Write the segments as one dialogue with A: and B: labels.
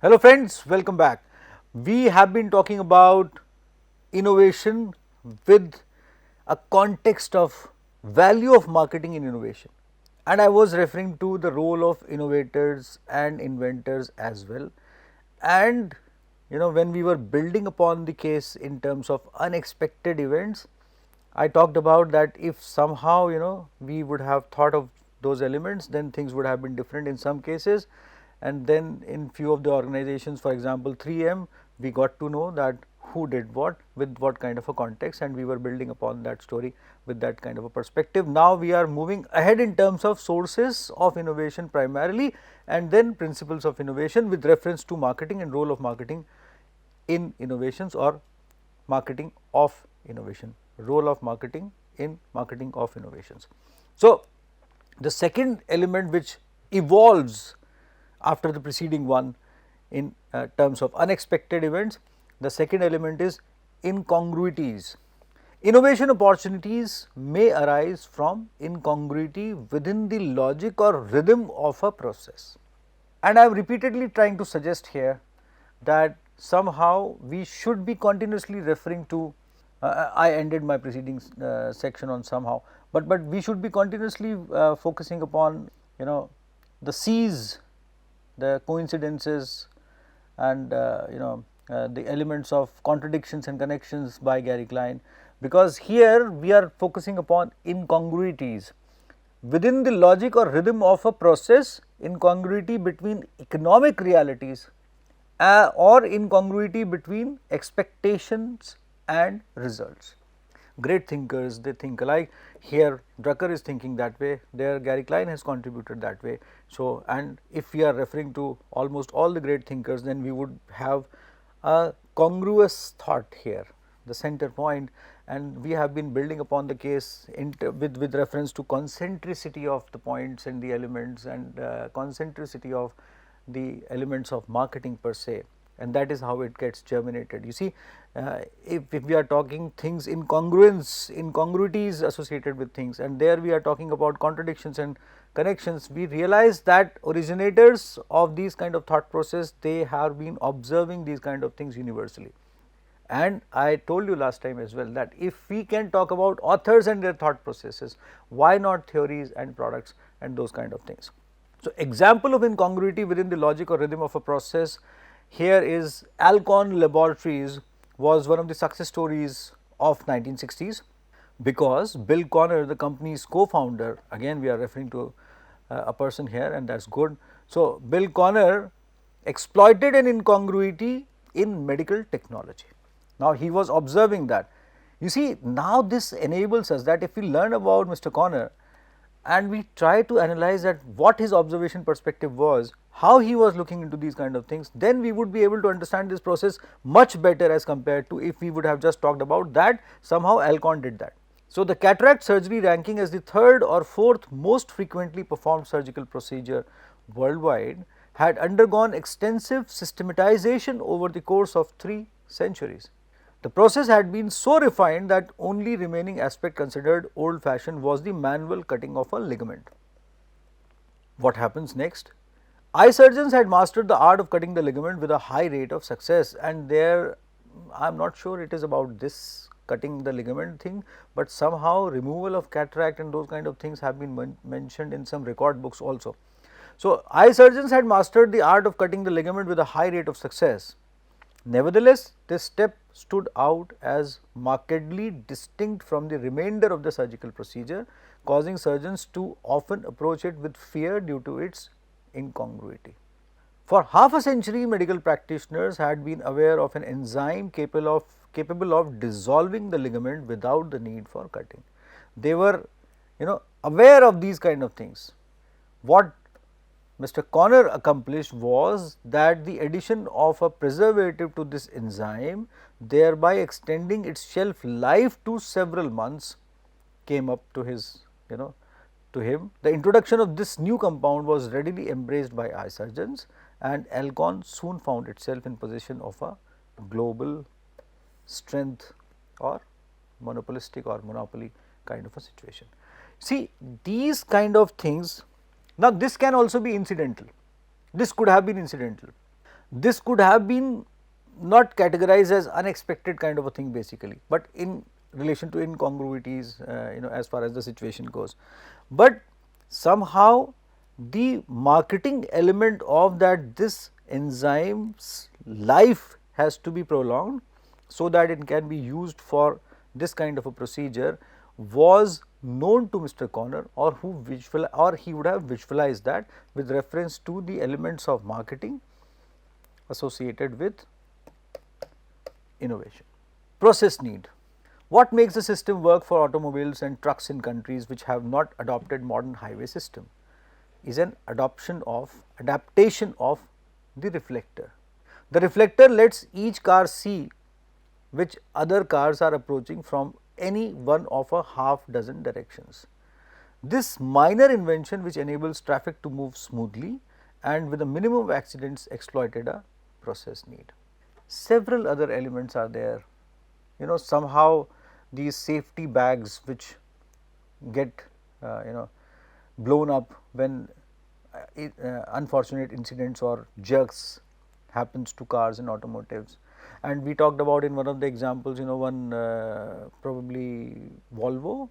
A: Hello friends, welcome back. We have been talking about innovation with a context of value of marketing in innovation, and I was referring to the role of innovators and inventors as well. And when we were building upon the case in terms of unexpected events, I talked about that if somehow we would have thought of those elements, then things would have been different in some cases. And then in few of the organizations, for example 3M, we got to know that who did what with what kind of a context, and we were building upon that story with that kind of a perspective. Now we are moving ahead in terms of sources of innovation primarily, and then principles of innovation with reference to marketing and role of marketing in innovations, or marketing of innovation, role of marketing in marketing of innovations. So, the second element which evolves after the preceding one in terms of unexpected events, the second element is incongruities. Innovation opportunities may arise from incongruity within the logic or rhythm of a process. And I am repeatedly trying to suggest here that somehow we should be continuously referring to, I ended my preceding section on somehow, but we should be continuously focusing upon the C's, the coincidences, and the elements of contradictions and connections by Gary Klein, because here we are focusing upon incongruities within the logic or rhythm of a process, incongruity between economic realities or incongruity between expectations and results. Great thinkers, they think alike. Here Drucker is thinking that way, there Gary Klein has contributed that way. So, and if we are referring to almost all the great thinkers, then we would have a congruous thought here, the center point, and we have been building upon the case with reference to concentricity of the points and the elements, and concentricity of the elements of marketing per se, and that is how it gets germinated. You see, if we are talking things incongruities associated with things, and there we are talking about contradictions and connections, we realize that originators of these kind of thought process, they have been observing these kind of things universally. And I told you last time as well that if we can talk about authors and their thought processes, why not theories and products and those kind of things. So, example of incongruity within the logic or rhythm of a process here is Alcon Laboratories was one of the success stories of 1960s, because Bill Conner, the company's co-founder, again we are referring to a person here, and that is good. So, Bill Conner exploited an incongruity in medical technology. Now, he was observing that. You see, now this enables us that if we learn about Mr. Conner and we try to analyze that what his observation perspective was, how he was looking into these kind of things, then we would be able to understand this process much better as compared to if we would have just talked about that somehow Alcon did that. So, the cataract surgery ranking as the third or fourth most frequently performed surgical procedure worldwide had undergone extensive systematization over the course of 3 centuries. The process had been so refined that only remaining aspect considered old fashioned was the manual cutting of a ligament. What happens next? Eye surgeons had mastered the art of cutting the ligament with a high rate of success, and there I am not sure it is about this cutting the ligament thing, but somehow removal of cataract and those kind of things have been mentioned in some record books also. So, eye surgeons had mastered the art of cutting the ligament with a high rate of success. Nevertheless, this step stood out as markedly distinct from the remainder of the surgical procedure, causing surgeons to often approach it with fear due to its incongruity. For half a century, medical practitioners had been aware of an enzyme capable of dissolving the ligament without the need for cutting. They were aware of these kind of things. What Mr. Conner accomplished was that the addition of a preservative to this enzyme, thereby extending its shelf life to several months, came up to his to him. The introduction of this new compound was readily embraced by eye surgeons, and Alcon soon found itself in possession of a global strength or monopolistic or monopoly kind of a situation. See, these kind of things, now this can also be incidental, this could have been incidental. This could have been not categorized as unexpected kind of a thing basically, but in relation to incongruities, as far as the situation goes. But somehow the marketing element of that this enzyme's life has to be prolonged so that it can be used for this kind of a procedure was known to Mr. Conner, or he would have visualized that with reference to the elements of marketing associated with innovation. Process need. What makes the system work for automobiles and trucks in countries which have not adopted modern highway system is an adaptation of the reflector. The reflector lets each car see which other cars are approaching from any one of a half dozen directions. This minor invention, which enables traffic to move smoothly and with a minimum of accidents, exploited a process need. Several other elements are there. Somehow these safety bags which get blown up when unfortunate incidents or jerks happens to cars and automotives. And we talked about in one of the examples, one probably Volvo,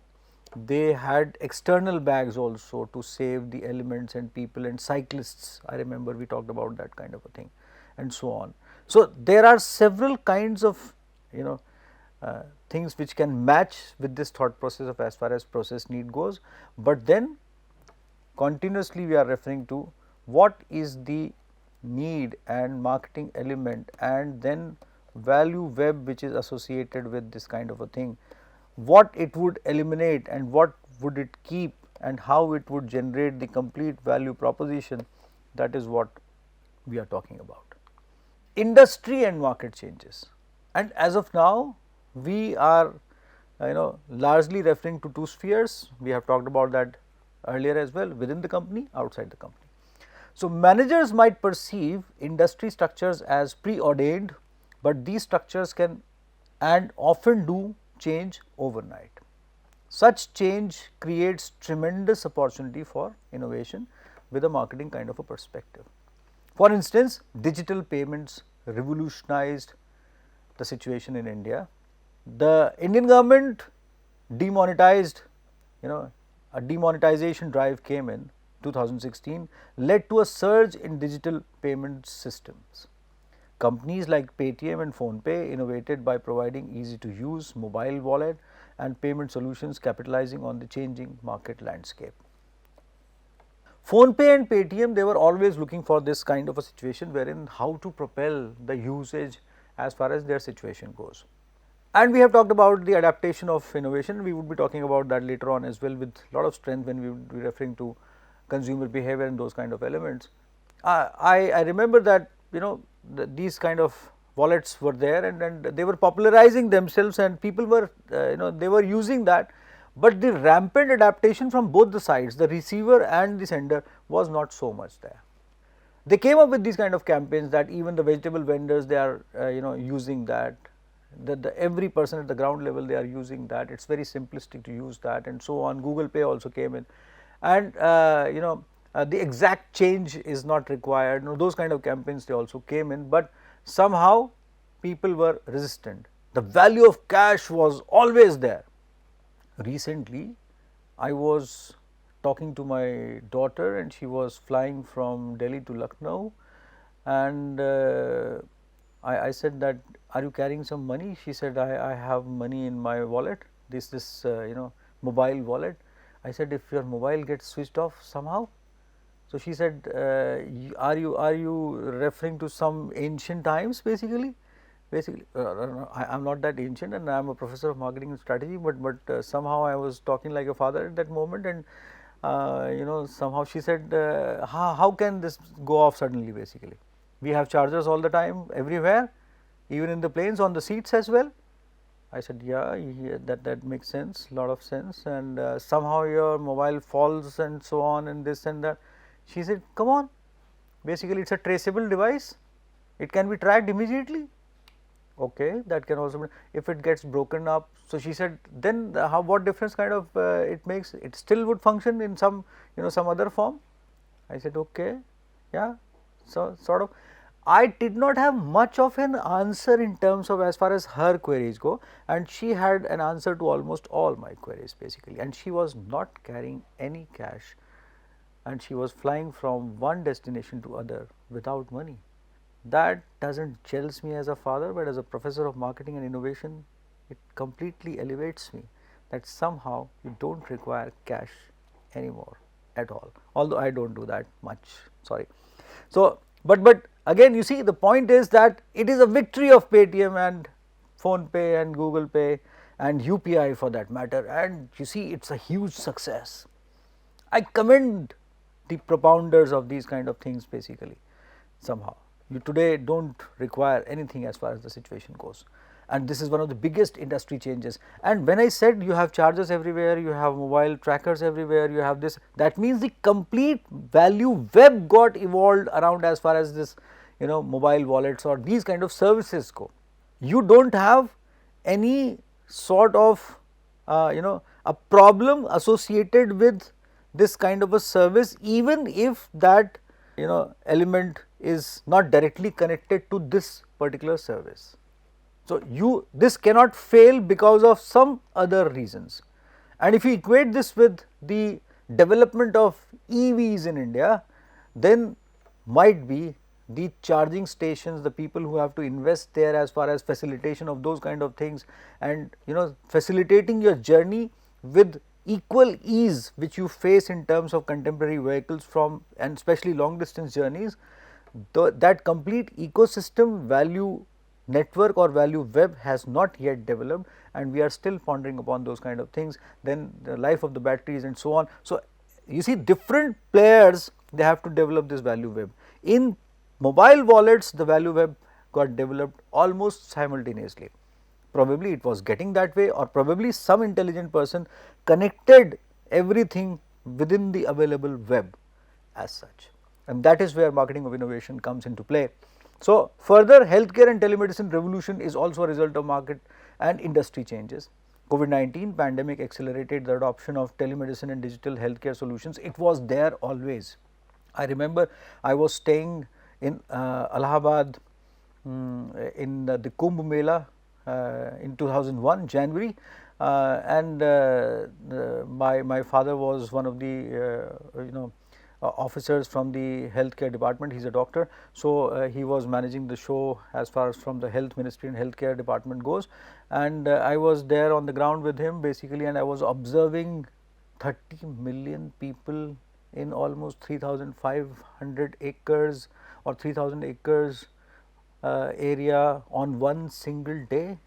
A: they had external bags also to save the elements and people and cyclists. I remember we talked about that kind of a thing and so on. So, there are several kinds of things which can match with this thought process of as far as process need goes, but then continuously we are referring to what is the need and marketing element and then value web which is associated with this kind of a thing, what it would eliminate and what would it keep and how it would generate the complete value proposition, that is what we are talking about. Industry and market changes, and as of now we are largely referring to two spheres. We have talked about that earlier as well, within the company, outside the company. So, managers might perceive industry structures as preordained, but these structures can and often do change overnight. Such change creates tremendous opportunity for innovation with a marketing kind of a perspective. For instance, digital payments revolutionized the situation in India. The Indian government demonetized, a demonetization drive came in 2016, led to a surge in digital payment systems. Companies like Paytm and PhonePe innovated by providing easy to use mobile wallet and payment solutions, capitalizing on the changing market landscape. PhonePe and Paytm, they were always looking for this kind of a situation wherein how to propel the usage as far as their situation goes. And we have talked about the adaptation of innovation. We would be talking about that later on as well with lot of strength when we would be referring to consumer behavior and those kind of elements. I remember that these kind of wallets were there and they were popularizing themselves and people were they were using that, but the rampant adaptation from both the sides, the receiver and the sender, was not so much there. They came up with these kind of campaigns that even the vegetable vendors, they are using that. Every person at the ground level, they are using that. It's very simplistic to use that and so on. Google Pay also came in, and the exact change is not required. Those kind of campaigns, they also came in, but somehow people were resistant. The value of cash was always there. Recently, I was talking to my daughter and she was flying from Delhi to Lucknow, and I said that, are you carrying some money? She said, I have money in my wallet, this mobile wallet. I said, if your mobile gets switched off somehow. So she said, are you referring to some ancient times basically? I am not that ancient and I am a professor of marketing and strategy, but somehow I was talking like a father at that moment, and somehow she said, how can this go off suddenly basically? We have chargers all the time everywhere, even in the planes, on the seats as well. I said, yeah, that makes sense, lot of sense, and somehow your mobile falls and so on and this and that. She said, come on, basically it is a traceable device, it can be tracked immediately. Okay, that can also be, if it gets broken up. So she said, then what difference kind of it makes? It still would function in some some other form. I said, okay, yeah, so sort of. I did not have much of an answer in terms of as far as her queries go, and she had an answer to almost all my queries basically, and she was not carrying any cash, and she was flying from one destination to other without money. That doesn't gels me as a father, but as a professor of marketing and innovation, it completely elevates me that somehow you don't require cash anymore at all, although I don't do that much, sorry. So, but again you see the point is that it is a victory of Paytm and Phone Pay and Google Pay and UPI for that matter, and you see it's a huge success. I commend the propounders of these kind of things basically. Somehow you today don't require anything as far as the situation goes, and this is one of the biggest industry changes. And when I said you have chargers everywhere, you have mobile trackers everywhere, you have this, that means the complete value web got evolved around as far as this mobile wallets or these kind of services go. You don't have any sort of a problem associated with this kind of a service, even if that element is not directly connected to this particular service. So, this cannot fail because of some other reasons. And if you equate this with the development of EVs in India, then might be the charging stations, the people who have to invest there as far as facilitation of those kind of things, and facilitating your journey with equal ease which you face in terms of contemporary vehicles from, and especially long distance journeys, that complete ecosystem value network or value web has not yet developed, and we are still pondering upon those kind of things. Then the life of the batteries and so on. So, you see different players, they have to develop this value web. In mobile wallets, the value web got developed almost simultaneously. Probably it was getting that way, or probably some intelligent person connected everything within the available web as such, and that is where marketing of innovation comes into play. So, further healthcare and telemedicine revolution is also a result of market and industry changes. COVID-19 pandemic accelerated the adoption of telemedicine and digital healthcare solutions. It was there always. I remember I was staying in Allahabad in the Kumbh Mela in 2001 January, and my father was one of the officers from the healthcare department. He is a doctor, so he was managing the show as far as from the health ministry and healthcare department goes, and I was there on the ground with him basically, and I was observing 30 million people in almost 3,500 acres or 3,000 acres area on one single day.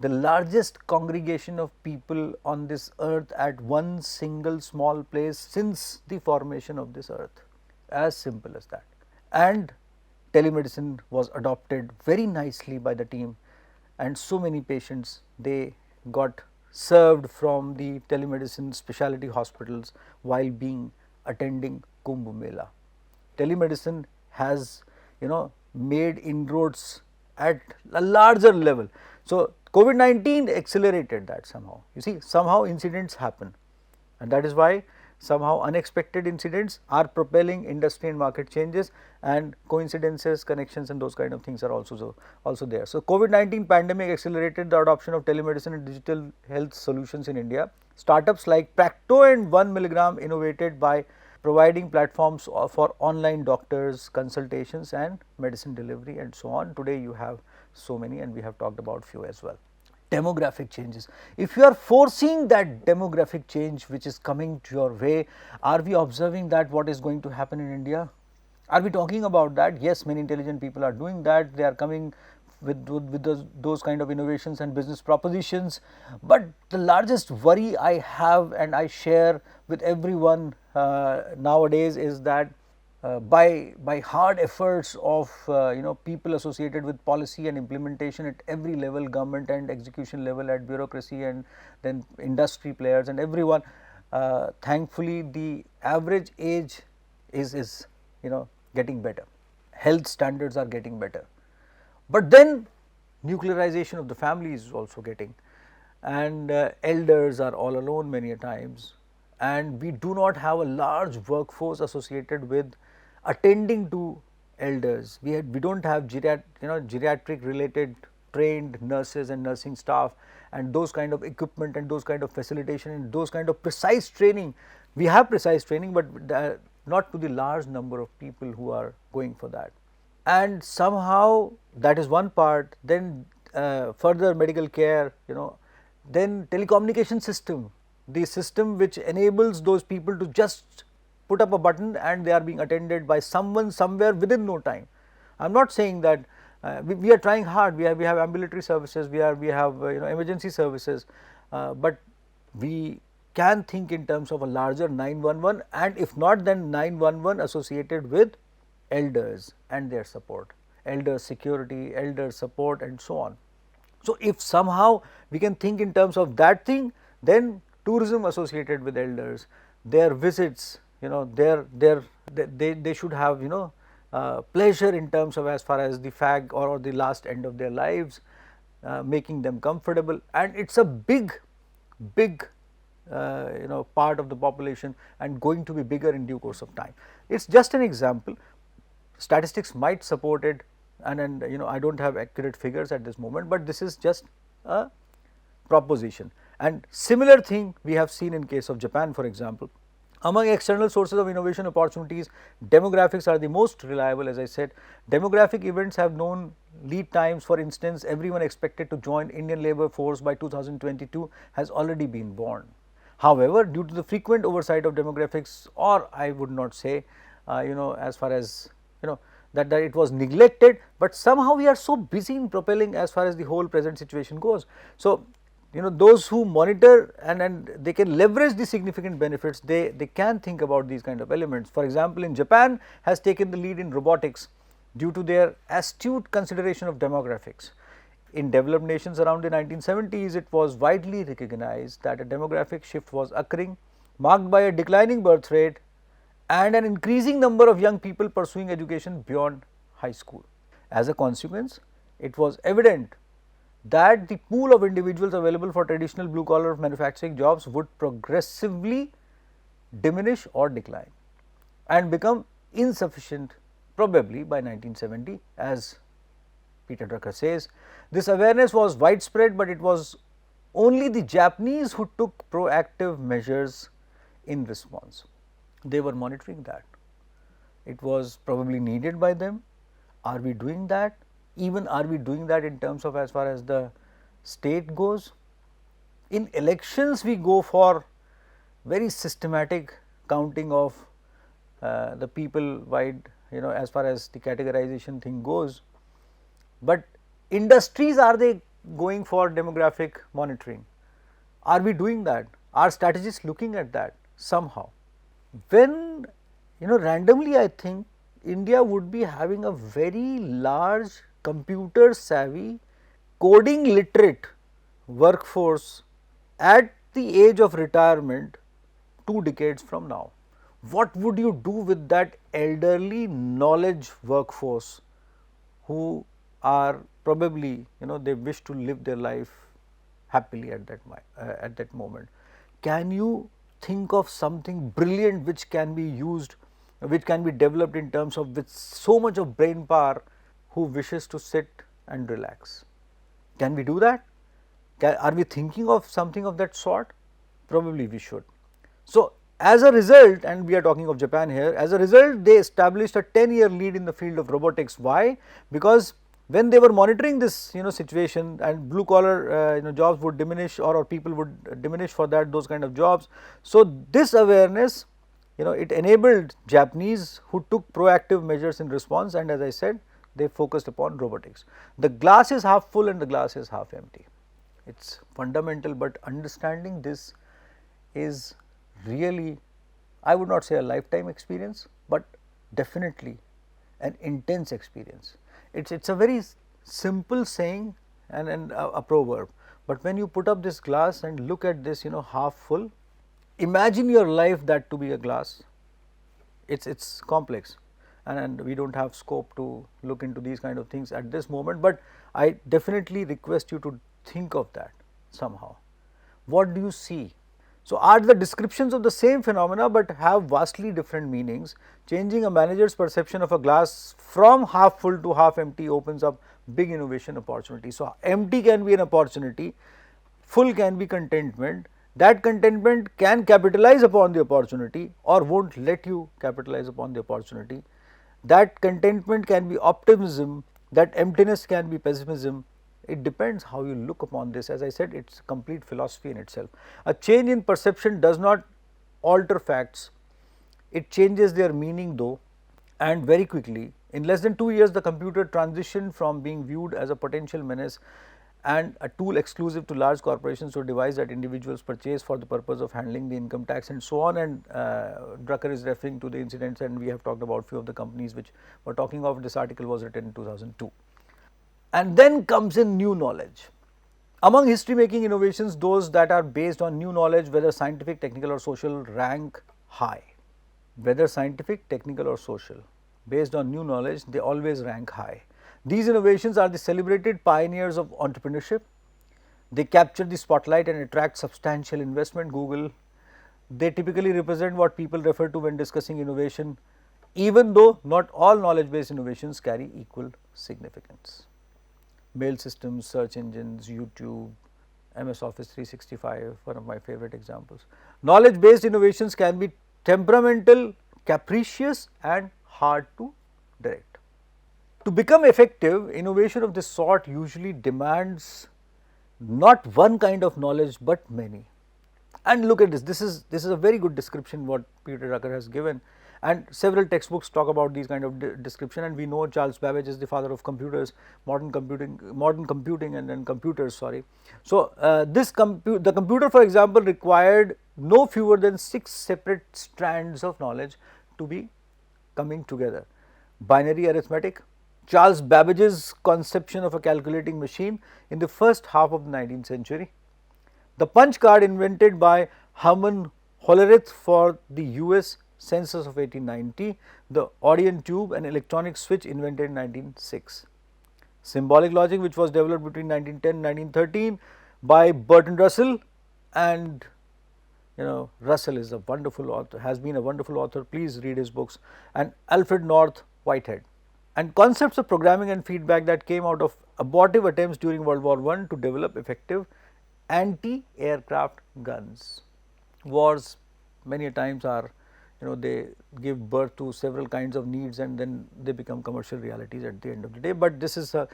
A: The largest congregation of people on this earth at one single small place since the formation of this earth, as simple as that. And telemedicine was adopted very nicely by the team, and so many patients, they got served from the telemedicine specialty hospitals while being attending Kumbh Mela. Telemedicine has made inroads at a larger level. So, COVID-19 accelerated that somehow. You see, somehow incidents happen, and that is why somehow unexpected incidents are propelling industry and market changes, and coincidences, connections and those kind of things are also there. So, COVID-19 pandemic accelerated the adoption of telemedicine and digital health solutions in India. Startups like Practo and 1mg innovated by providing platforms for online doctors, consultations and medicine delivery and so on. Today you have so many, and we have talked about few as well. Demographic changes. If you are foreseeing that demographic change which is coming to your way, are we observing that what is going to happen in India? Are we talking about that? Yes, many intelligent people are doing that. They are coming with those kind of innovations and business propositions. But the largest worry I have, and I share with everyone nowadays, is that by hard efforts of people associated with policy and implementation at every level, government and execution level, at bureaucracy and then industry players and everyone, thankfully the average age is getting better, health standards are getting better, but then nuclearization of the family is also getting, and elders are all alone many a times, and we do not have a large workforce associated with attending to elders. We don't have geriatric related trained nurses and nursing staff and those kind of equipment and those kind of facilitation and those kind of precise training. We have precise training, but not to the large number of people who are going for that. And somehow that is one part. Then further medical care, then telecommunication system, the system which enables those people to just put up a button and they are being attended by someone somewhere within no time. I am not saying that we are trying hard. We have ambulatory services, we have emergency services, but we can think in terms of a larger 911, and if not, then 911 associated with elders and their support, elder security, elder support, and so on. So, if somehow we can think in terms of that thing, then tourism associated with elders, their visits, they should have pleasure in terms of as far as the fag or the last end of their lives, making them comfortable, and it is a big part of the population and going to be bigger in due course of time. It is just an example. Statistics might support it, and I do not have accurate figures at this moment, but this is just a proposition. And similar thing we have seen in case of Japan, for example. Among external sources of innovation opportunities, demographics are the most reliable. As I said, demographic events have known lead times. For instance, everyone expected to join Indian labor force by 2022 has already been born. However, due to the frequent oversight of demographics, or I would not say as far as that it was neglected, but somehow we are so busy in propelling as far as the whole present situation goes. So, those who monitor and they can leverage the significant benefits, they can think about these kind of elements. For example, in Japan has taken the lead in robotics due to their astute consideration of demographics. In developed nations around the 1970s, it was widely recognized that a demographic shift was occurring, marked by a declining birth rate and an increasing number of young people pursuing education beyond high school. As a consequence, it was evident that the pool of individuals available for traditional blue collar manufacturing jobs would progressively diminish or decline and become insufficient probably by 1970, as Peter Drucker says. This awareness was widespread, but it was only the Japanese who took proactive measures in response. They were monitoring that. It was probably needed by them. Are we doing that? Even are we doing that in terms of as far as the state goes? In elections, we go for very systematic counting of the people wide, as far as the categorization thing goes. But industries, are they going for demographic monitoring? Are we doing that? Are strategists looking at that somehow? When randomly, I think India would be having a very large computer savvy, coding literate workforce at the age of retirement 2 decades from now. What would you do with that elderly knowledge workforce who are probably they wish to live their life happily at that moment? Can you think of something brilliant which can be used, which can be developed in terms of with so much of brain power, who wishes to sit and relax? Can we do that? Are we thinking of something of that sort? Probably we should. So, as a result, and we are talking of Japan here, as a result they established a 10-year lead in the field of robotics. Why? Because when they were monitoring this situation and blue collar jobs would diminish, or people would diminish for those kind of jobs. So, this awareness it enabled Japanese who took proactive measures in response, and as I said, they focused upon robotics. The glass is half full and the glass is half empty. It is fundamental, but understanding this is really, I would not say a lifetime experience, but definitely an intense experience. It is a very simple saying and a proverb, but when you put up this glass and look at this half full, imagine your life that to be a glass. It's complex, and we don't have scope to look into these kind of things at this moment, but I definitely request you to think of that somehow. What do you see? So, are the descriptions of the same phenomena but have vastly different meanings. Changing a manager's perception of a glass from half full to half empty opens up big innovation opportunity. So, empty can be an opportunity, full can be contentment. That contentment can capitalize upon the opportunity or won't let you capitalize upon the opportunity. That contentment can be optimism, that emptiness can be pessimism. It depends how you look upon this. As I said, it's a complete philosophy in itself. A change in perception does not alter facts, it changes their meaning though, and very quickly. In less than 2 years, the computer transitioned from being viewed as a potential menace and a tool exclusive to large corporations to a device that individuals purchase for the purpose of handling the income tax and so on. And Drucker is referring to the incidents, and we have talked about few of the companies which were talking of. This article was written in 2002. And then comes in new knowledge. Among history making innovations, those that are based on new knowledge, whether scientific, technical or social, rank high. Whether scientific, technical or social, based on new knowledge, they always rank high. These innovations are the celebrated pioneers of entrepreneurship. They capture the spotlight and attract substantial investment. Google, they typically represent what people refer to when discussing innovation, even though not all knowledge based innovations carry equal significance. Mail systems, search engines, YouTube, MS Office 365, one of my favorite examples. Knowledge based innovations can be temperamental, capricious and hard to direct. To become effective, innovation of this sort usually demands not one kind of knowledge but many. And look at this, this is a very good description what Peter Drucker has given, and several textbooks talk about these kind of description, and we know Charles Babbage is the father of computers, modern computing and then computers, sorry. So, the computer, for example, required no fewer than 6 separate strands of knowledge to be coming together. Binary arithmetic, Charles Babbage's conception of a calculating machine in the first half of the 19th century. The punch card invented by Herman Hollerith for the US census of 1890, the Audion tube, an electronic switch invented in 1906. Symbolic logic, which was developed between 1910 and 1913 by Bertrand Russell, and Russell is a wonderful author, has been a wonderful author, please read his books, and Alfred North Whitehead. And concepts of programming and feedback that came out of abortive attempts during World War I to develop effective anti-aircraft guns. Wars many times are, they give birth to several kinds of needs and then they become commercial realities at the end of the day, but this is a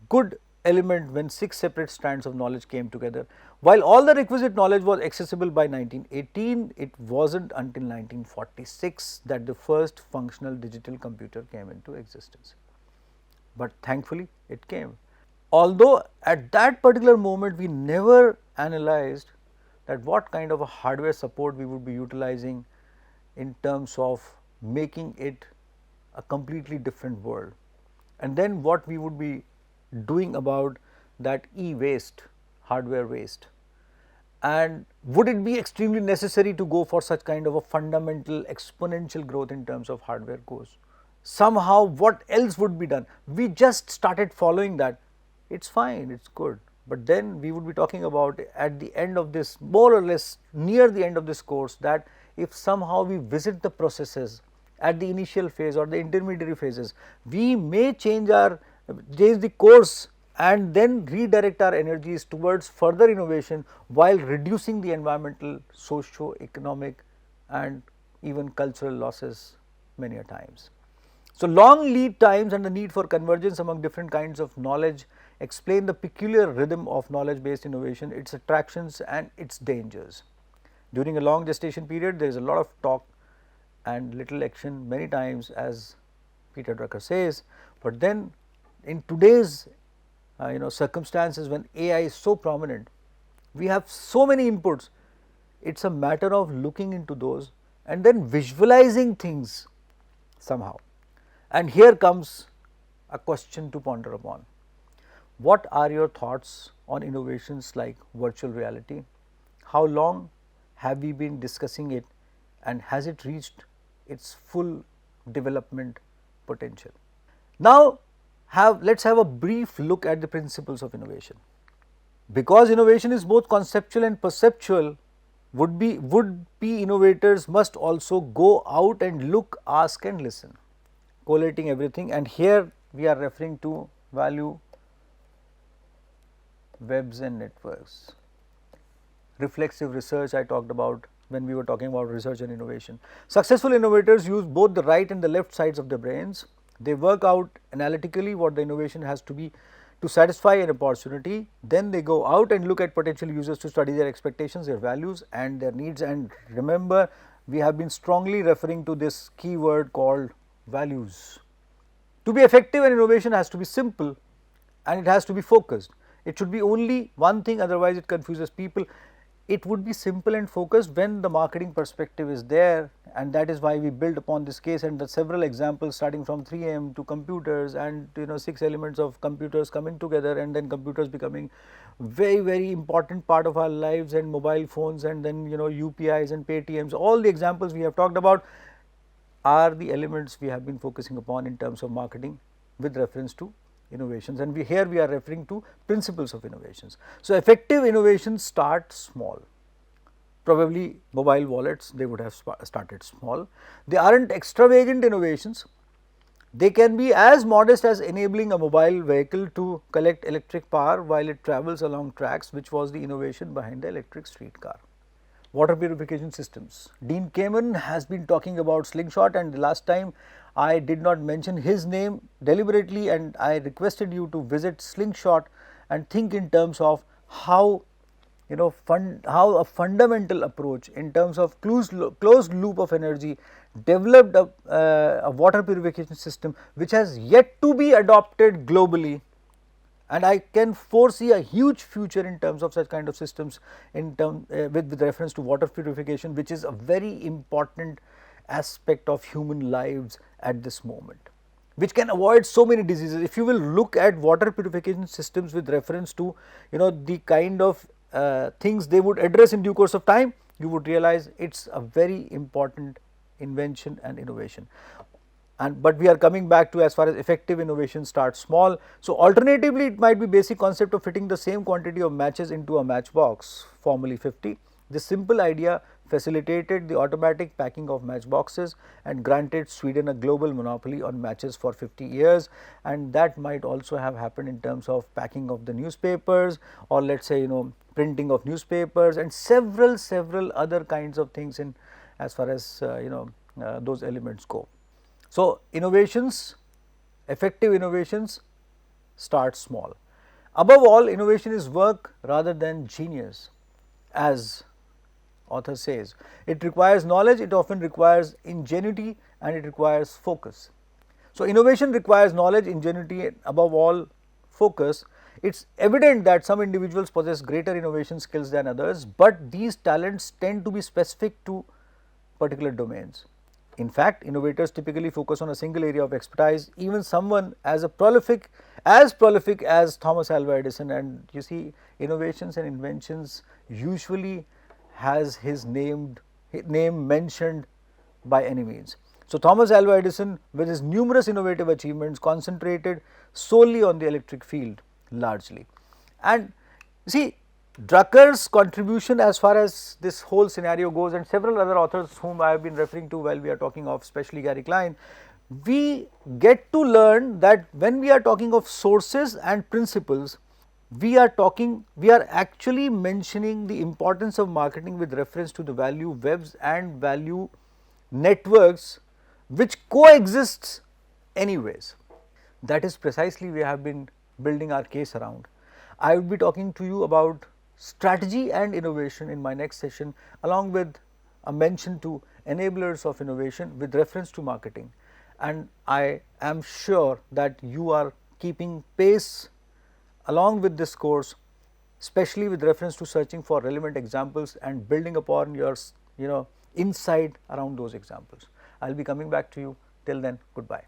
A: good element when 6 separate strands of knowledge came together. While all the requisite knowledge was accessible by 1918, it was not until 1946 that the first functional digital computer came into existence, but thankfully it came. Although at that particular moment we never analyzed that what kind of a hardware support we would be utilizing in terms of making it a completely different world, and then what we would be doing about that e-waste, hardware waste, and would it be extremely necessary to go for such kind of a fundamental exponential growth in terms of hardware goes. Somehow what else would be done? We just started following that, it's fine, it's good, but then we would be talking about at the end of this, more or less near the end of this course, that if somehow we visit the processes at the initial phase or the intermediary phases, we may change the course and then redirect our energies towards further innovation while reducing the environmental, socio-economic and even cultural losses many a times. So, long lead times and the need for convergence among different kinds of knowledge explain the peculiar rhythm of knowledge based innovation, its attractions and its dangers. During a long gestation period, there is a lot of talk and little action many times, as Peter Drucker says, but then in today's circumstances when AI is so prominent, we have so many inputs, it is a matter of looking into those and then visualizing things somehow. And here comes a question to ponder upon. What are your thoughts on innovations like virtual reality? How long have we been discussing it, and has it reached its full development potential? Now, let us have a brief look at the principles of innovation. Because innovation is both conceptual and perceptual, would be innovators must also go out and look, ask and listen, collating everything, and here we are referring to value webs and networks. Reflexive research I talked about when we were talking about research and innovation. Successful innovators use both the right and the left sides of their brains. They work out analytically what the innovation has to be to satisfy an opportunity. Then they go out and look at potential users to study their expectations, their values and their needs. And remember, we have been strongly referring to this keyword called values. To be effective, an innovation has to be simple and it has to be focused. It should be only one thing, otherwise it confuses people. It would be simple and focused when the marketing perspective is there, and that is why we build upon this case and the several examples starting from 3M to computers and 6 elements of computers coming together, and then computers becoming very important part of our lives, and mobile phones, and then UPIs and Paytms. All the examples we have talked about are the elements we have been focusing upon in terms of marketing with reference to innovations, and here we are referring to principles of innovations. So, effective innovations start small. Probably mobile wallets, they would have started small. They aren't extravagant innovations. They can be as modest as enabling a mobile vehicle to collect electric power while it travels along tracks, which was the innovation behind the electric streetcar. Water purification systems. Dean Kamen has been talking about Slingshot, and the last time I did not mention his name deliberately, and I requested you to visit Slingshot and think in terms of how how a fundamental approach in terms of closed loop of energy developed a water purification system which has yet to be adopted globally. And I can foresee a huge future in terms of such kind of systems with reference to water purification, which is a very important aspect of human lives at this moment, which can avoid so many diseases. If you will look at water purification systems with reference to the kind of things they would address in due course of time, you would realize it is a very important invention and innovation. But we are coming back to, as far as effective innovation starts small. So, alternatively, it might be basic concept of fitting the same quantity of matches into a matchbox, formerly 50. This simple idea facilitated the automatic packing of matchboxes and granted Sweden a global monopoly on matches for 50 years, and that might also have happened in terms of packing of the newspapers, or let us say printing of newspapers, and several other kinds of things in as far as those elements go. So, innovations, effective innovations start small. Above all, innovation is work rather than genius, as author says. It requires knowledge, it often requires ingenuity, and it requires focus. So, innovation requires knowledge, ingenuity, and above all focus. It is evident that some individuals possess greater innovation skills than others, but these talents tend to be specific to particular domains. In fact, innovators typically focus on a single area of expertise. Even someone as prolific as Thomas Alva Edison, and you see, innovations and inventions usually has his name mentioned by any means. So, Thomas Alva Edison, with his numerous innovative achievements, concentrated solely on the electric field largely. And see, Drucker's contribution as far as this whole scenario goes, and several other authors whom I have been referring to while we are talking of, especially Gary Klein, we get to learn that when we are talking of sources and principles, we are actually mentioning the importance of marketing with reference to the value webs and value networks which coexists anyways. That is precisely we have been building our case around. I will be talking to you about strategy and innovation in my next session, along with a mention to enablers of innovation with reference to marketing, and I am sure that you are keeping pace along with this course, especially with reference to searching for relevant examples and building upon your insight around those examples. I will be coming back to you. Till then, goodbye.